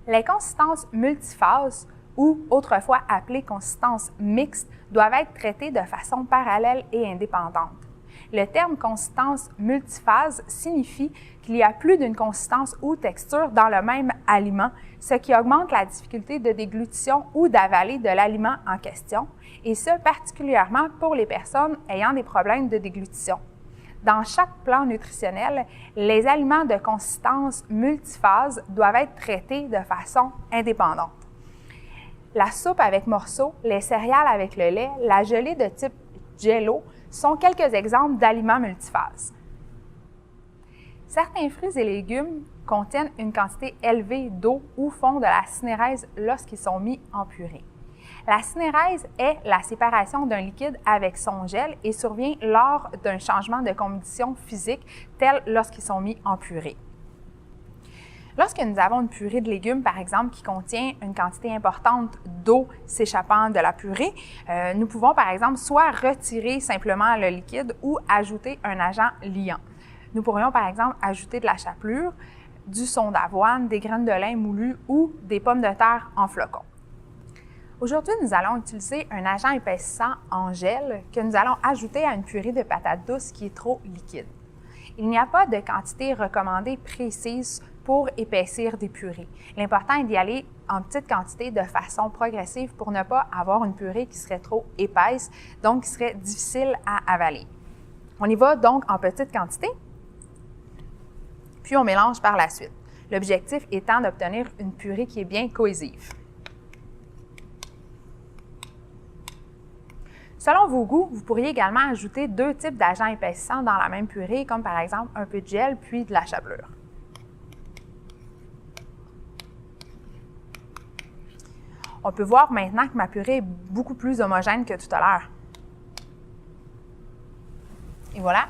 Les consistances multiphases, ou autrefois appelées consistances mixtes, doivent être traitées de façon parallèle et indépendante. Le terme consistance multiphase signifie qu'il y a plus d'une consistance ou texture dans le même aliment, ce qui augmente la difficulté de déglutition ou d'avaler de l'aliment en question, et ce particulièrement pour les personnes ayant des problèmes de déglutition. Dans chaque plan nutritionnel, les aliments de consistance multiphase doivent être traités de façon indépendante. La soupe avec morceaux, les céréales avec le lait, la gelée de type Jell-O sont quelques exemples d'aliments multiphases. Certains fruits et légumes contiennent une quantité élevée d'eau ou font de la synérèse lorsqu'ils sont mis en purée. La synérèse est la séparation d'un liquide avec son gel et survient lors d'un changement de condition physique, tel lorsqu'ils sont mis en purée. Lorsque nous avons une purée de légumes, par exemple, qui contient une quantité importante d'eau s'échappant de la purée, nous pouvons, par exemple, soit retirer simplement le liquide ou ajouter un agent liant. Nous pourrions, par exemple, ajouter de la chapelure, du son d'avoine, des graines de lin moulues ou des pommes de terre en flocons. Aujourd'hui, nous allons utiliser un agent épaississant en gel que nous allons ajouter à une purée de patates douces qui est trop liquide. Il n'y a pas de quantité recommandée précise pour épaissir des purées. L'important est d'y aller en petite quantité de façon progressive pour ne pas avoir une purée qui serait trop épaisse, donc qui serait difficile à avaler. On y va donc en petite quantité, puis on mélange par la suite. L'objectif étant d'obtenir une purée qui est bien cohésive. Selon vos goûts, vous pourriez également ajouter 2 types d'agents épaississants dans la même purée, comme par exemple un peu de gel puis de la chapelure. On peut voir maintenant que ma purée est beaucoup plus homogène que tout à l'heure. Et voilà,